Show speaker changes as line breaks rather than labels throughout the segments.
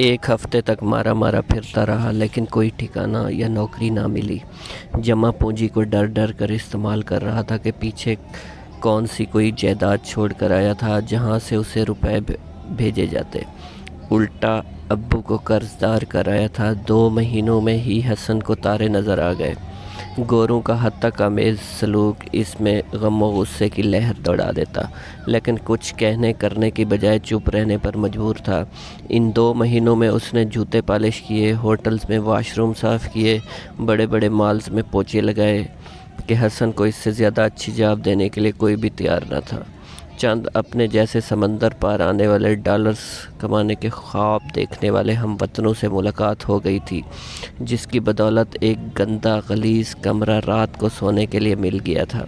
एक हफ्ते तक मारा मारा फिरता रहा, लेकिन कोई ठिकाना या नौकरी ना मिली। जमा पूंजी को डर डर कर इस्तेमाल कर रहा था कि पीछे कौन सी कोई जायदाद छोड़ कर आया था जहाँ से उसे रुपए भेजे जाते। उल्टा अब्बू को कर्जदार कराया था। 2 महीनों में ही हसन को तारे नज़र आ गए। गोरों का हद तक अमेज़ सलूक इसमें गम व गुस्से की लहर दौड़ा देता, लेकिन कुछ कहने करने की बजाय चुप रहने पर मजबूर था। इन 2 महीनों में उसने जूते पॉलिश किए, होटल्स में वाशरूम साफ़ किए, बड़े बड़े मॉल्स में पोछे लगाए कि हसन को इससे ज़्यादा अच्छी जॉब देने के लिए कोई भी तैयार न था। चंद अपने जैसे समंदर पार आने वाले, डॉलर्स कमाने के ख्वाब देखने वाले हम वतनों से मुलाकात हो गई थी, जिसकी बदौलत एक गंदा गलीज़ कमरा रात को सोने के लिए मिल गया था।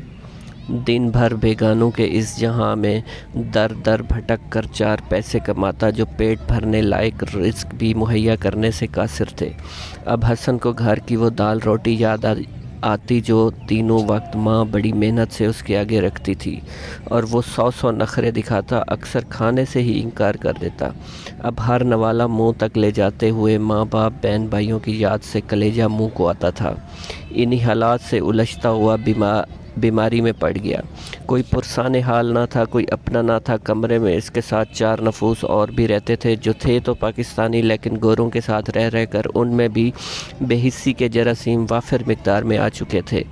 दिन भर बेगानों के इस जहां में दर दर भटक कर 4 पैसे कमाता, जो पेट भरने लायक रिस्क भी मुहैया करने से कासिर थे। अब हसन को घर की वो दाल रोटी याद आती जो तीनों वक्त माँ बड़ी मेहनत से उसके आगे रखती थी, और वो 100 नखरे दिखाता, अक्सर खाने से ही इनकार कर देता। अब हर नवाला मुंह तक ले जाते हुए माँ बाप बहन भाइयों की याद से कलेजा मुंह को आता था। इन्हीं हालात से उलझता हुआ बीमारी में पड़ गया। कोई पुरसाने हाल ना था, कोई अपना ना था। कमरे में इसके साथ 4 नफूस और भी रहते थे, जो थे तो पाकिस्तानी, लेकिन गोरों के साथ रह रह कर उनमें भी बेहिस्सी के जरासीम वाफिर मिकदार में आ चुके थे।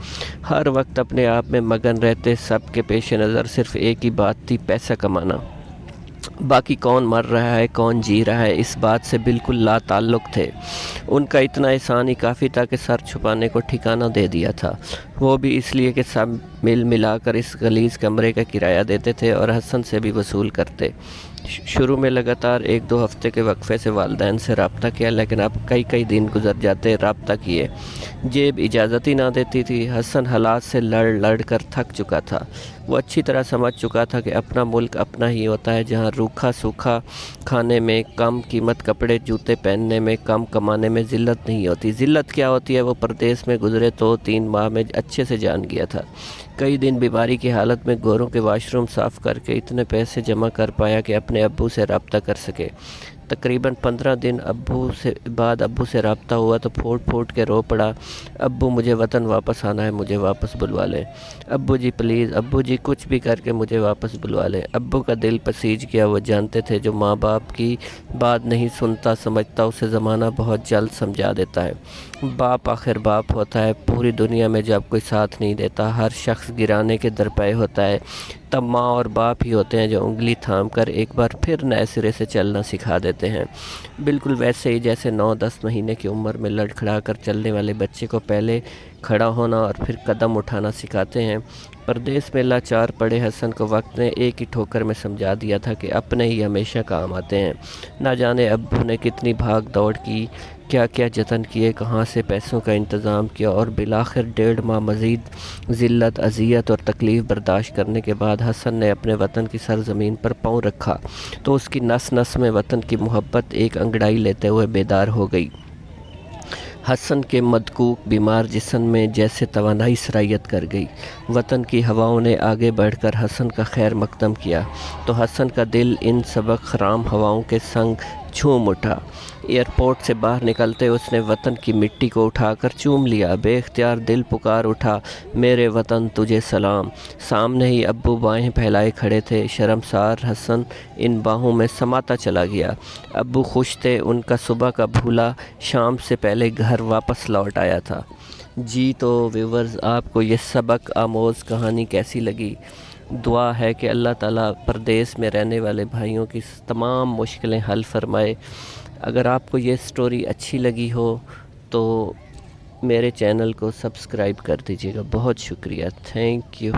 हर वक्त अपने आप में मगन रहते। सबके पेश नज़र सिर्फ एक ही बात थी, पैसा कमाना। बाकी कौन मर रहा है, कौन जी रहा है, इस बात से बिल्कुल ला ताल्लुक़ थे। उनका इतना एहसान ही काफ़ी था कि सर छुपाने को ठिकाना दे दिया था, वो भी इसलिए कि सब मिल मिलाकर इस गलीज़ कमरे का किराया देते थे और हसन से भी वसूल करते। शुरू में लगातार 1-2 हफ्ते के वक्फे से वालिदैन से रब्ता किया, लेकिन अब कई दिन गुजर जाते रब्ता किए। जेब इजाज़त ही ना देती थी। हसन हालात से लड़ कर थक चुका था। वो अच्छी तरह समझ चुका था कि अपना मुल्क अपना ही होता है, जहाँ रूखा सूखा खाने में, कम कीमत कपड़े जूते पहनने में, कम कमाने में ज़िल्लत नहीं होती। ज़िल्लत क्या होती है वो परदेश में गुजरे 2-3 माह में अच्छे से जान गया था। कई दिन बीमारी की हालत में गोरों के वाशरूम साफ़ करके इतने पैसे जमा कर पाया कि अपने अब्बू से रब्ता कर सके। तकरीबन 15 दिन अब्बू से रब्ता हुआ तो फूट के रो पड़ा, अब्बू मुझे वतन वापस आना है, मुझे वापस बुलवा लें। अब्बू जी प्लीज़, अब्बू जी कुछ भी करके मुझे वापस बुलवा लें। अब्बू का दिल पसीज गया। वो जानते थे जो माँ बाप की बात नहीं सुनता समझता, उसे ज़माना बहुत जल्द समझा देता है। बाप आखिर बाप होता है। पूरी दुनिया में जब कोई साथ नहीं देता, हर शख्स गिराने के दरपे होता है, तब माँ और बाप ही होते हैं जो उंगली थाम कर एक बार फिर नए सिरे से चलना सिखा देते हैं। बिल्कुल वैसे ही जैसे 9-10 महीने की उम्र में लड़खड़ा कर चलने वाले बच्चे को पहले खड़ा होना और फिर कदम उठाना सिखाते हैं। परदेश में लाचार पड़े हसन को वक्त ने एक ही ठोकर में समझा दिया था कि अपने ही हमेशा काम आते हैं। ना जाने अब्बू ने कितनी भाग दौड़ की, क्या क्या जतन किए, कहाँ से पैसों का इंतज़ाम किया, और बिलाखिर 1.5 माह मज़ीद ज़िल्लत, अज़ियत और तकलीफ़ बर्दाश्त करने के बाद हसन ने अपने वतन की सरज़मीन पर पाँव रखा तो उसकी नस नस में वतन की मोहब्बत एक अंगड़ाई लेते हुए बेदार हो गई। हसन के मदकूक बीमार जिस्म में जैसे तवानाई सरायत कर गई। वतन की हवाओं ने आगे बढ़कर हसन का खैर मकदम किया तो हसन का दिल इन सबक खराम हवाओं के संग झूम उठा। एयरपोर्ट से बाहर निकलते उसने वतन की मिट्टी को उठाकर चूम लिया। बेख्तियार दिल पुकार उठा, मेरे वतन तुझे सलाम। सामने ही अब्बू बाहें फैलाए खड़े थे। शर्मसार हसन इन बाहों में समाता चला गया। अब्बू खुश थे, उनका सुबह का भूला शाम से पहले घर वापस लौट आया था। जी तो व्यूवर्स, आपको ये सबक आमोज़ कहानी कैसी लगी? दुआ है कि अल्लाह ताला परदेश में रहने वाले भाइयों की तमाम मुश्किलें हल फरमाए। अगर आपको ये स्टोरी अच्छी लगी हो तो मेरे चैनल को सब्सक्राइब कर दीजिएगा। बहुत शुक्रिया, थैंक यू।